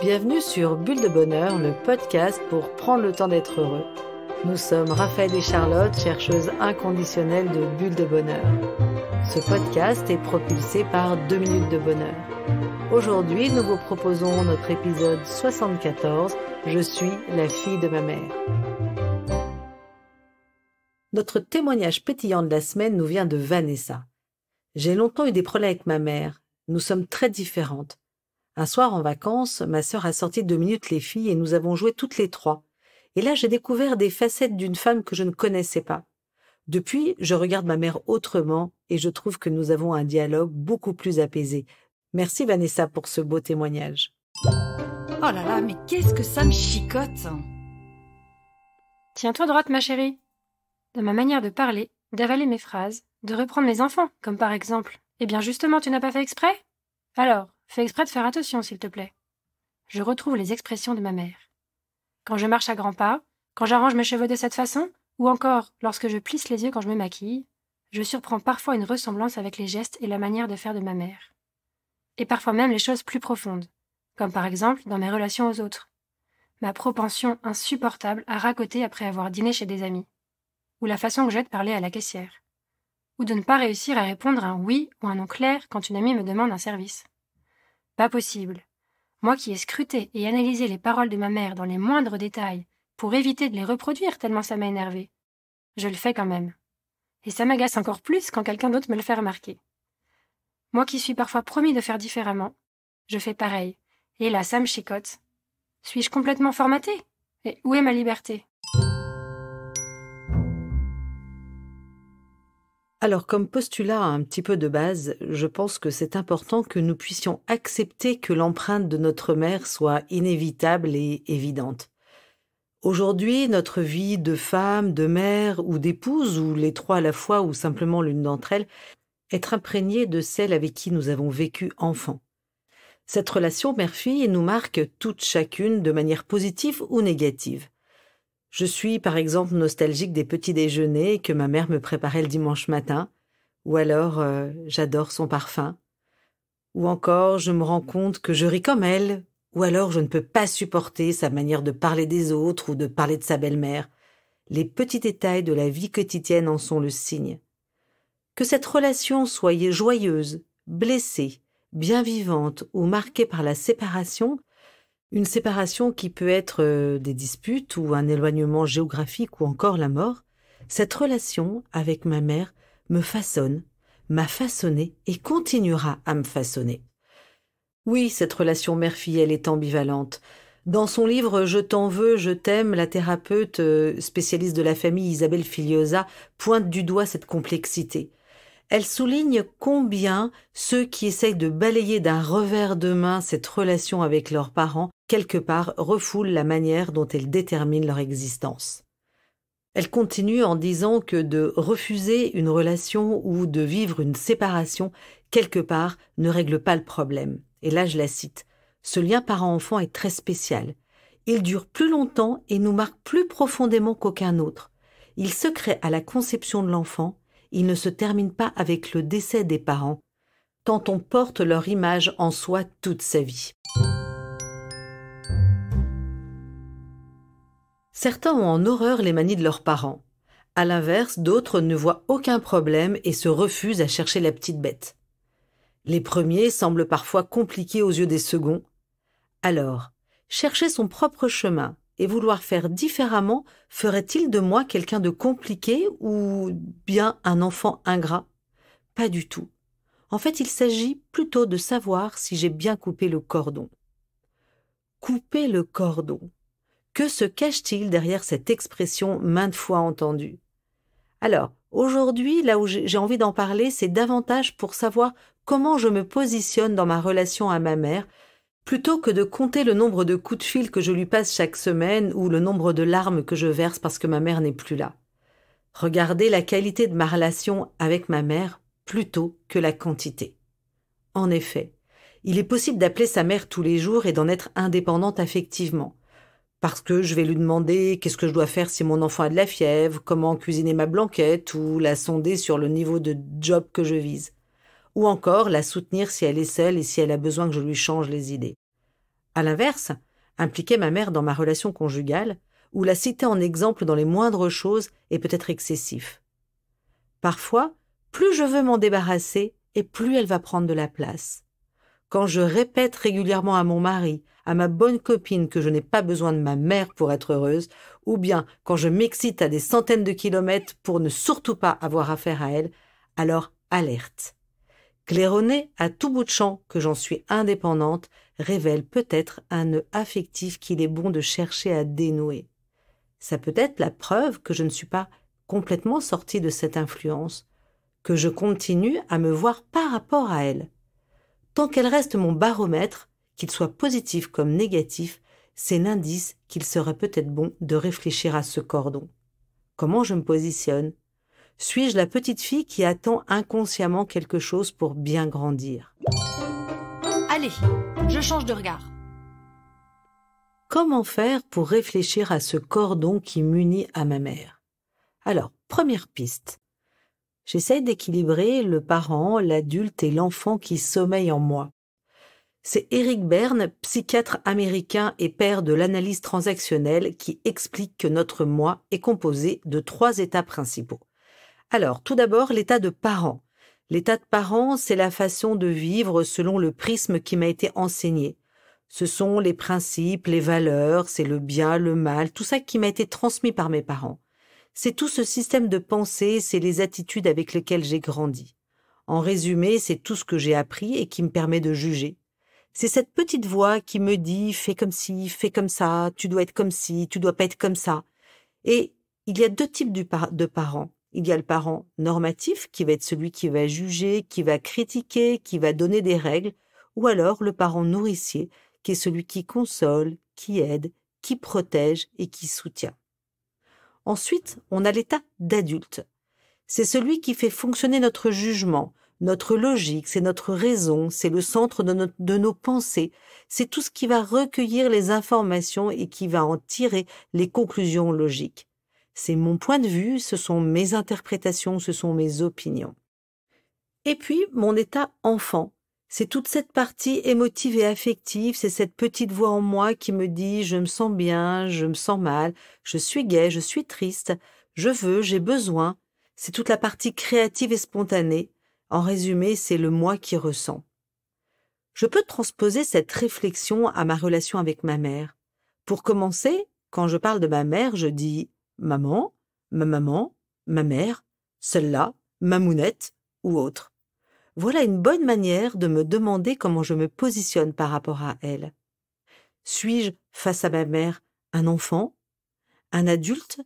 Bienvenue sur Bulle de Bonheur, le podcast pour prendre le temps d'être heureux. Nous sommes Raphaël et Charlotte, chercheuses inconditionnelles de Bulle de Bonheur. Ce podcast est propulsé par 2 minutes de bonheur. Aujourd'hui, nous vous proposons notre épisode 74, Je suis la fille de ma mère. Notre témoignage pétillant de la semaine nous vient de Vanessa. J'ai longtemps eu des problèmes avec ma mère. Nous sommes très différentes. Un soir en vacances, ma sœur a sorti 2 minutes les filles et nous avons joué toutes les trois. Et là, j'ai découvert des facettes d'une femme que je ne connaissais pas. Depuis, je regarde ma mère autrement et je trouve que nous avons un dialogue beaucoup plus apaisé. Merci Vanessa pour ce beau témoignage. Oh là là, mais qu'est-ce que ça me chicote! Tiens-toi droite, ma chérie. Dans ma manière de parler, d'avaler mes phrases, de reprendre mes enfants, comme par exemple « Eh bien justement, tu n'as pas fait exprès ?» Alors, fais exprès de faire attention, s'il te plaît. Je retrouve les expressions de ma mère. Quand je marche à grands pas, quand j'arrange mes cheveux de cette façon, ou encore lorsque je plisse les yeux quand je me maquille, je surprends parfois une ressemblance avec les gestes et la manière de faire de ma mère. Et parfois même les choses plus profondes, comme par exemple dans mes relations aux autres. Ma propension insupportable à racoter après avoir dîné chez des amis. Ou la façon que j'ai de parler à la caissière. Ou de ne pas réussir à répondre un oui ou un non clair quand une amie me demande un service. Pas possible. Moi qui ai scruté et analysé les paroles de ma mère dans les moindres détails pour éviter de les reproduire tellement ça m'a énervé. Je le fais quand même. Et ça m'agace encore plus quand quelqu'un d'autre me le fait remarquer. Moi qui suis parfois promis de faire différemment, je fais pareil. Et là, ça me chicote. Suis-je complètement formatée? Et où est ma liberté? Alors, comme postulat un petit peu de base, je pense que c'est important que nous puissions accepter que l'empreinte de notre mère soit inévitable et évidente. Aujourd'hui, notre vie de femme, de mère ou d'épouse, ou les trois à la fois, ou simplement l'une d'entre elles, est imprégnée de celle avec qui nous avons vécu enfant. Cette relation mère-fille nous marque toutes chacune de manière positive ou négative. Je suis par exemple nostalgique des petits déjeuners que ma mère me préparait le dimanche matin, ou alors j'adore son parfum, ou encore je me rends compte que je ris comme elle, ou alors je ne peux pas supporter sa manière de parler des autres ou de parler de sa belle-mère. Les petits détails de la vie quotidienne en sont le signe. Que cette relation soit joyeuse, blessée, bien vivante ou marquée par la séparation, une séparation qui peut être des disputes ou un éloignement géographique ou encore la mort, cette relation avec ma mère me façonne, m'a façonné et continuera à me façonner. Oui, cette relation mère-fille, elle est ambivalente. Dans son livre « Je t'en veux, je t'aime », la thérapeute spécialiste de la famille Isabelle Filiosa pointe du doigt cette complexité. Elle souligne combien ceux qui essayent de balayer d'un revers de main cette relation avec leurs parents, quelque part, refoulent la manière dont elle détermine leur existence. Elle continue en disant que de refuser une relation ou de vivre une séparation, quelque part, ne règle pas le problème. Et là, je la cite. « Ce lien parent-enfant est très spécial. Il dure plus longtemps et nous marque plus profondément qu'aucun autre. Il se crée à la conception de l'enfant. Il ne se termine pas avec le décès des parents, tant on porte leur image en soi toute sa vie. » Certains ont en horreur les manies de leurs parents. À l'inverse, d'autres ne voient aucun problème et se refusent à chercher la petite bête. Les premiers semblent parfois compliqués aux yeux des seconds. Alors, chercher son propre chemin et vouloir faire différemment ferait-il de moi quelqu'un de compliqué ou bien un enfant ingrat? Pas du tout. En fait, il s'agit plutôt de savoir si j'ai bien coupé le cordon. Couper le cordon. Que se cache-t-il derrière cette expression maintes fois entendue? Alors, aujourd'hui, là où j'ai envie d'en parler, c'est davantage pour savoir comment je me positionne dans ma relation à ma mère, plutôt que de compter le nombre de coups de fil que je lui passe chaque semaine ou le nombre de larmes que je verse parce que ma mère n'est plus là. Regardez la qualité de ma relation avec ma mère plutôt que la quantité. En effet, il est possible d'appeler sa mère tous les jours et d'en être indépendante affectivement. Parce que je vais lui demander qu'est-ce que je dois faire si mon enfant a de la fièvre, comment cuisiner ma blanquette ou la sonder sur le niveau de job que je vise. Ou encore la soutenir si elle est seule et si elle a besoin que je lui change les idées. À l'inverse, impliquer ma mère dans ma relation conjugale ou la citer en exemple dans les moindres choses est peut-être excessif. Parfois, plus je veux m'en débarrasser et plus elle va prendre de la place. Quand je répète régulièrement à mon mari, à ma bonne copine que je n'ai pas besoin de ma mère pour être heureuse, ou bien quand je m'excite à des centaines de kilomètres pour ne surtout pas avoir affaire à elle, alors alerte. Claironner à tout bout de champ que j'en suis indépendante révèle peut-être un nœud affectif qu'il est bon de chercher à dénouer. Ça peut être la preuve que je ne suis pas complètement sortie de cette influence, que je continue à me voir par rapport à elle. Tant qu'elle reste mon baromètre, qu'il soit positif comme négatif, c'est l'indice qu'il serait peut-être bon de réfléchir à ce cordon. Comment je me positionne? Suis-je la petite fille qui attend inconsciemment quelque chose pour bien grandir? Allez, je change de regard. Comment faire pour réfléchir à ce cordon qui m'unit à ma mère? Alors, première piste. J'essaie d'équilibrer le parent, l'adulte et l'enfant qui sommeille en moi. C'est Eric Berne, psychiatre américain et père de l'analyse transactionnelle, qui explique que notre moi est composé de 3 états principaux. Alors, tout d'abord, l'état de parent. L'état de parent, c'est la façon de vivre selon le prisme qui m'a été enseigné. Ce sont les principes, les valeurs, c'est le bien, le mal, tout ça qui m'a été transmis par mes parents. C'est tout ce système de pensée, c'est les attitudes avec lesquelles j'ai grandi. En résumé, c'est tout ce que j'ai appris et qui me permet de juger. C'est cette petite voix qui me dit « fais comme ci, fais comme ça, tu dois être comme ci, tu dois pas être comme ça ». Et il y a 2 types de parents. Il y a le parent normatif, qui va être celui qui va juger, qui va critiquer, qui va donner des règles, ou alors le parent nourricier, qui est celui qui console, qui aide, qui protège et qui soutient. Ensuite, on a l'état d'adulte. C'est celui qui fait fonctionner notre jugement, notre logique, c'est notre raison, c'est le centre de nos pensées, c'est tout ce qui va recueillir les informations et qui va en tirer les conclusions logiques. C'est mon point de vue, ce sont mes interprétations, ce sont mes opinions. Et puis, mon état enfant. C'est toute cette partie émotive et affective, c'est cette petite voix en moi qui me dit « je me sens bien, je me sens mal, je suis gai, je suis triste, je veux, j'ai besoin ». C'est toute la partie créative et spontanée. En résumé, c'est le moi qui ressent. Je peux transposer cette réflexion à ma relation avec ma mère. Pour commencer, quand je parle de ma mère, je dis « maman, ma mère, celle-là, mamounette ou autre ». Voilà une bonne manière de me demander comment je me positionne par rapport à elle. Suis-je, face à ma mère, un enfant, un adulte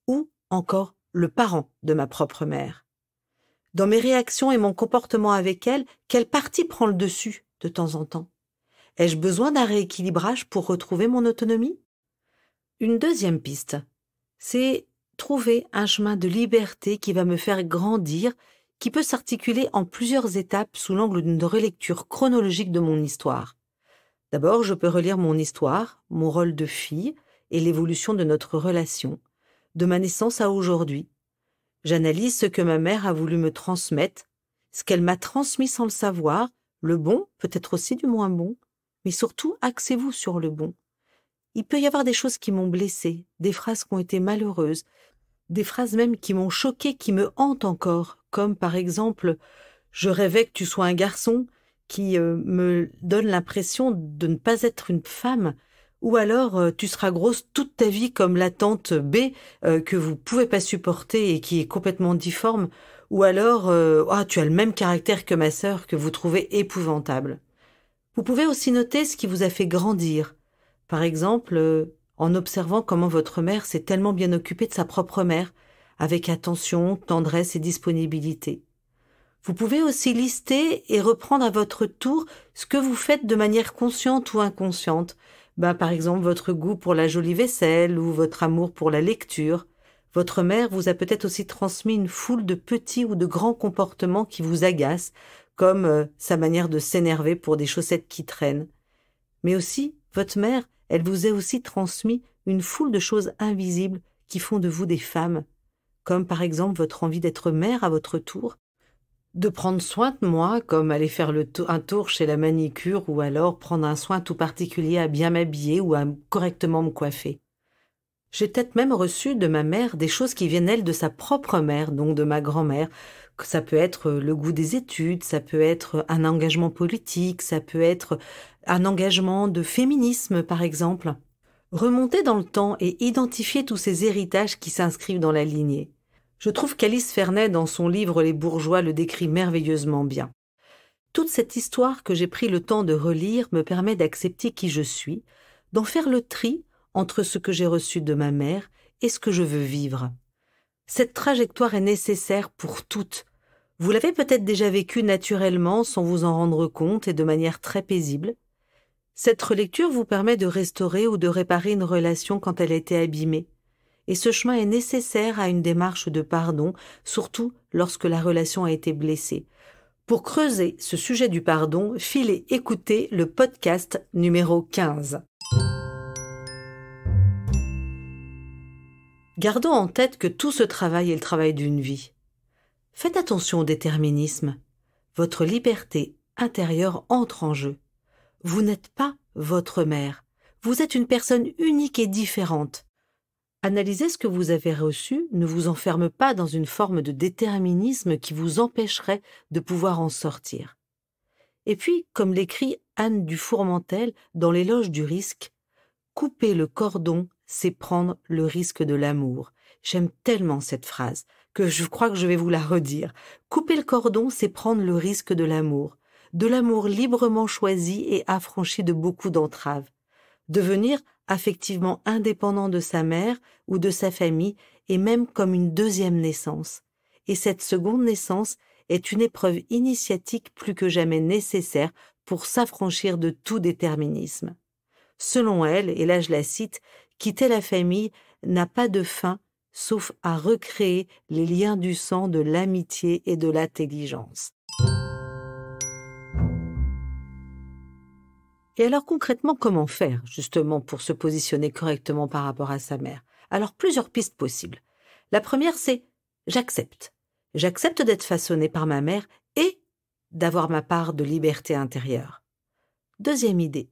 ou encore le parent de ma propre mère? Dans mes réactions et mon comportement avec elle, quelle partie prend le dessus de temps en temps? Ai-je besoin d'un rééquilibrage pour retrouver mon autonomie? Une deuxième piste, c'est trouver un chemin de liberté qui va me faire grandir, qui peut s'articuler en plusieurs étapes sous l'angle d'une relecture chronologique de mon histoire. D'abord, je peux relire mon histoire, mon rôle de fille et l'évolution de notre relation, de ma naissance à aujourd'hui. J'analyse ce que ma mère a voulu me transmettre, ce qu'elle m'a transmis sans le savoir, le bon, peut-être aussi du moins bon, mais surtout, axez-vous sur le bon. Il peut y avoir des choses qui m'ont blessée, des phrases qui ont été malheureuses, des phrases même qui m'ont choquée, qui me hantent encore, comme par exemple « je rêvais que tu sois un garçon », qui me donne l'impression de ne pas être une femme, ou alors tu seras grosse toute ta vie comme la tante B que vous pouvez pas supporter et qui est complètement difforme, ou alors tu as le même caractère que ma sœur que vous trouvez épouvantable. Vous pouvez aussi noter ce qui vous a fait grandir. Par exemple, en observant comment votre mère s'est tellement bien occupée de sa propre mère, avec attention, tendresse et disponibilité. Vous pouvez aussi lister et reprendre à votre tour ce que vous faites de manière consciente ou inconsciente. Par exemple, votre goût pour la jolie vaisselle ou votre amour pour la lecture. Votre mère vous a peut-être aussi transmis une foule de petits ou de grands comportements qui vous agacent, comme sa manière de s'énerver pour des chaussettes qui traînent. Mais aussi, votre mère, elle vous a aussi transmis une foule de choses invisibles qui font de vous des femmes, comme par exemple votre envie d'être mère à votre tour, De prendre soin de moi, comme aller faire un tour chez la manicure ou alors prendre un soin tout particulier à bien m'habiller ou à correctement me coiffer. J'ai peut-être même reçu de ma mère des choses qui viennent, elle, de sa propre mère, donc de ma grand-mère. Que ça peut être le goût des études, ça peut être un engagement politique, ça peut être un engagement de féminisme, par exemple. Remonter dans le temps et identifier tous ces héritages qui s'inscrivent dans la lignée. Je trouve qu'Alice Fernet, dans son livre Les bourgeois, le décrit merveilleusement bien. Toute cette histoire que j'ai pris le temps de relire me permet d'accepter qui je suis, d'en faire le tri entre ce que j'ai reçu de ma mère et ce que je veux vivre. Cette trajectoire est nécessaire pour toutes. Vous l'avez peut-être déjà vécue naturellement sans vous en rendre compte et de manière très paisible. Cette relecture vous permet de restaurer ou de réparer une relation quand elle a été abîmée. Et ce chemin est nécessaire à une démarche de pardon, surtout lorsque la relation a été blessée. Pour creuser ce sujet du pardon, filez écouter le podcast numéro 15. Gardons en tête que tout ce travail est le travail d'une vie. Faites attention au déterminisme. Votre liberté intérieure entre en jeu. Vous n'êtes pas votre mère. Vous êtes une personne unique et différente. Analyser ce que vous avez reçu ne vous enferme pas dans une forme de déterminisme qui vous empêcherait de pouvoir en sortir. Et puis, comme l'écrit Anne Dufourmentel dans l'Éloge du risque, « Couper le cordon, c'est prendre le risque de l'amour ». J'aime tellement cette phrase que je crois que je vais vous la redire. Couper le cordon, c'est prendre le risque de l'amour librement choisi et affranchi de beaucoup d'entraves. Devenir affectivement indépendant de sa mère ou de sa famille est même comme une deuxième naissance. Et cette seconde naissance est une épreuve initiatique plus que jamais nécessaire pour s'affranchir de tout déterminisme. Selon elle, et là je la cite, quitter la famille n'a pas de fin sauf à recréer les liens du sang de l'amitié et de l'intelligence. Et alors concrètement, comment faire justement pour se positionner correctement par rapport à sa mère? Alors plusieurs pistes possibles. La première, c'est j'accepte. J'accepte d'être façonné par ma mère et d'avoir ma part de liberté intérieure. Deuxième idée,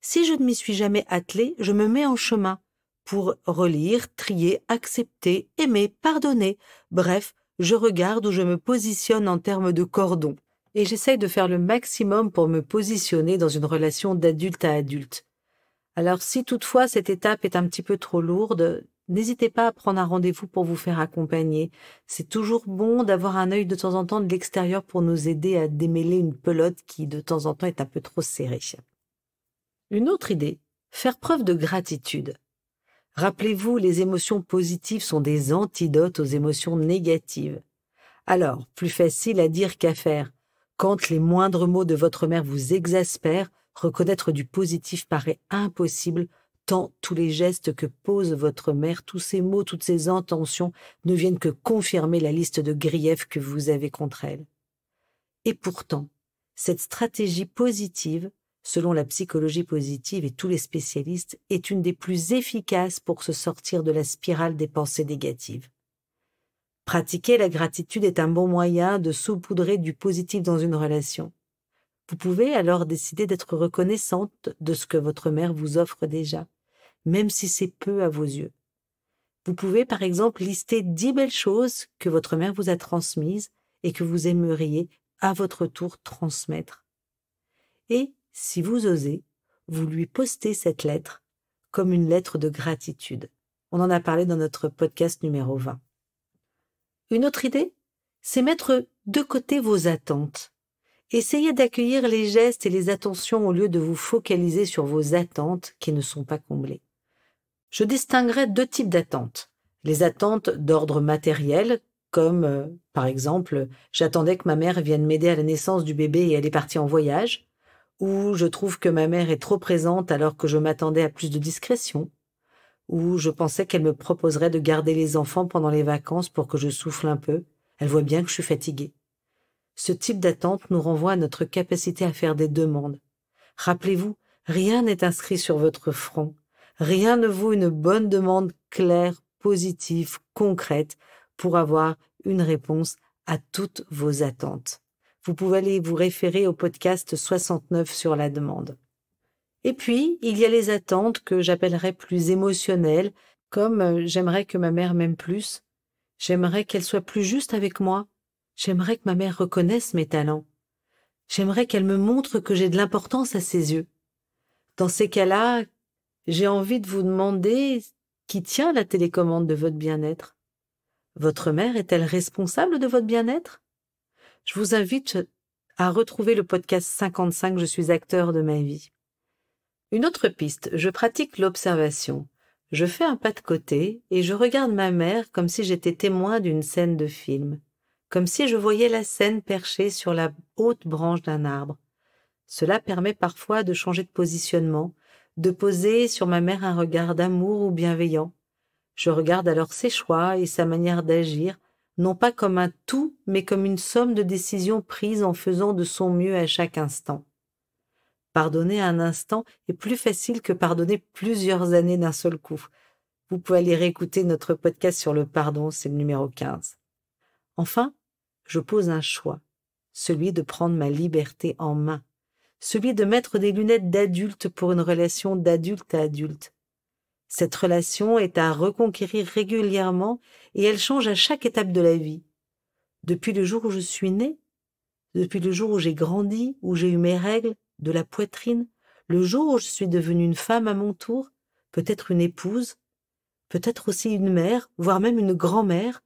si je ne m'y suis jamais attelée, je me mets en chemin pour relire, trier, accepter, aimer, pardonner. Bref, je regarde où je me positionne en termes de cordon. Et j'essaye de faire le maximum pour me positionner dans une relation d'adulte à adulte. Alors si toutefois cette étape est un petit peu trop lourde, n'hésitez pas à prendre un rendez-vous pour vous faire accompagner. C'est toujours bon d'avoir un œil de temps en temps de l'extérieur pour nous aider à démêler une pelote qui de temps en temps est un peu trop serrée. Une autre idée, faire preuve de gratitude. Rappelez-vous, les émotions positives sont des antidotes aux émotions négatives. Alors, plus facile à dire qu'à faire. Quand les moindres mots de votre mère vous exaspèrent, reconnaître du positif paraît impossible, tant tous les gestes que pose votre mère, tous ces mots, toutes ces intentions ne viennent que confirmer la liste de griefs que vous avez contre elle. Et pourtant, cette stratégie positive, selon la psychologie positive et tous les spécialistes, est une des plus efficaces pour se sortir de la spirale des pensées négatives. Pratiquer la gratitude est un bon moyen de saupoudrer du positif dans une relation. Vous pouvez alors décider d'être reconnaissante de ce que votre mère vous offre déjà, même si c'est peu à vos yeux. Vous pouvez par exemple lister 10 belles choses que votre mère vous a transmises et que vous aimeriez à votre tour transmettre. Et, si vous osez, vous lui postez cette lettre comme une lettre de gratitude. On en a parlé dans notre podcast numéro 20. Une autre idée, c'est mettre de côté vos attentes. Essayez d'accueillir les gestes et les attentions au lieu de vous focaliser sur vos attentes qui ne sont pas comblées. Je distinguerai 2 types d'attentes. Les attentes d'ordre matériel, comme par exemple, j'attendais que ma mère vienne m'aider à la naissance du bébé et elle est partie en voyage, ou je trouve que ma mère est trop présente alors que je m'attendais à plus de discrétion, ou je pensais qu'elle me proposerait de garder les enfants pendant les vacances pour que je souffle un peu. Elle voit bien que je suis fatiguée. Ce type d'attente nous renvoie à notre capacité à faire des demandes. Rappelez-vous, rien n'est inscrit sur votre front. Rien ne vaut une bonne demande claire, positive, concrète, pour avoir une réponse à toutes vos attentes. Vous pouvez aller vous référer au podcast 69 sur la demande. Et puis, il y a les attentes que j'appellerais plus émotionnelles, comme j'aimerais que ma mère m'aime plus, j'aimerais qu'elle soit plus juste avec moi, j'aimerais que ma mère reconnaisse mes talents, j'aimerais qu'elle me montre que j'ai de l'importance à ses yeux. Dans ces cas-là, j'ai envie de vous demander qui tient la télécommande de votre bien-être. Votre mère est-elle responsable de votre bien-être? Je vous invite à retrouver le podcast 55 « Je suis acteur de ma vie ». Une autre piste, je pratique l'observation. Je fais un pas de côté et je regarde ma mère comme si j'étais témoin d'une scène de film, comme si je voyais la scène perchée sur la haute branche d'un arbre. Cela permet parfois de changer de positionnement, de poser sur ma mère un regard d'amour ou bienveillant. Je regarde alors ses choix et sa manière d'agir, non pas comme un tout, mais comme une somme de décisions prises en faisant de son mieux à chaque instant. Pardonner un instant est plus facile que pardonner plusieurs années d'un seul coup. Vous pouvez aller réécouter notre podcast sur le pardon, c'est le numéro 15. Enfin, je pose un choix, celui de prendre ma liberté en main, celui de mettre des lunettes d'adulte pour une relation d'adulte à adulte. Cette relation est à reconquérir régulièrement et elle change à chaque étape de la vie. Depuis le jour où je suis née, depuis le jour où j'ai grandi, où j'ai eu mes règles, de la poitrine, le jour où je suis devenue une femme à mon tour, peut-être une épouse, peut-être aussi une mère, voire même une grand-mère.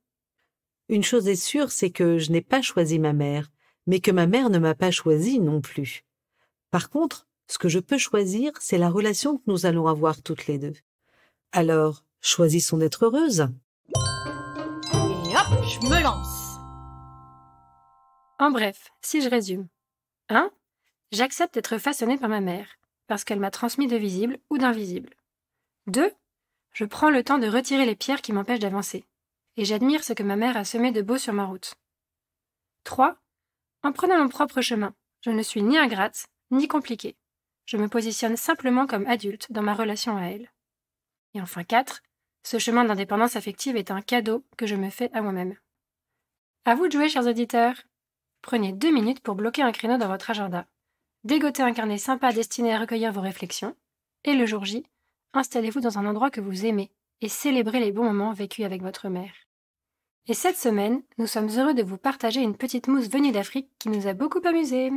Une chose est sûre, c'est que je n'ai pas choisi ma mère, mais que ma mère ne m'a pas choisie non plus. Par contre, ce que je peux choisir, c'est la relation que nous allons avoir toutes les deux. Alors, choisissons d'être heureuses. Et hop, je me lance. En bref, si je résume. 1. J'accepte d'être façonnée par ma mère, parce qu'elle m'a transmis de visible ou d'invisible. 2. Je prends le temps de retirer les pierres qui m'empêchent d'avancer, et j'admire ce que ma mère a semé de beau sur ma route. 3. En prenant mon propre chemin, je ne suis ni ingrate, ni compliquée. Je me positionne simplement comme adulte dans ma relation à elle. Et enfin 4. Ce chemin d'indépendance affective est un cadeau que je me fais à moi-même. À vous de jouer, chers auditeurs. Prenez 2 minutes pour bloquer un créneau dans votre agenda. Dégotez un carnet sympa destiné à recueillir vos réflexions. Et le jour J, installez-vous dans un endroit que vous aimez et célébrez les bons moments vécus avec votre mère. Et cette semaine, nous sommes heureux de vous partager une petite mousse venue d'Afrique qui nous a beaucoup amusés.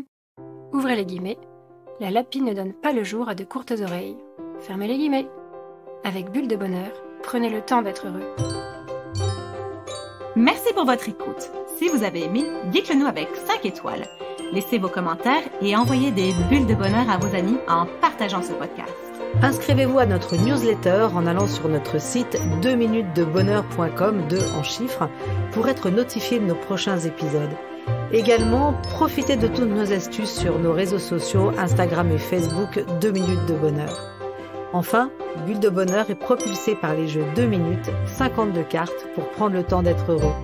Ouvrez les guillemets. La lapine ne donne pas le jour à de courtes oreilles. Fermez les guillemets. Avec Bulle de Bonheur, prenez le temps d'être heureux. Merci pour votre écoute. Si vous avez aimé, dites-le nous avec 5 étoiles. Laissez vos commentaires et envoyez des bulles de bonheur à vos amis en partageant ce podcast. Inscrivez-vous à notre newsletter en allant sur notre site 2minutesdebonheur.com, 2 en chiffres, pour être notifié de nos prochains épisodes. Également, profitez de toutes nos astuces sur nos réseaux sociaux, Instagram et Facebook, 2 minutes de bonheur. Enfin, Bulle de Bonheur est propulsée par les jeux 2 minutes, 52 cartes pour prendre le temps d'être heureux.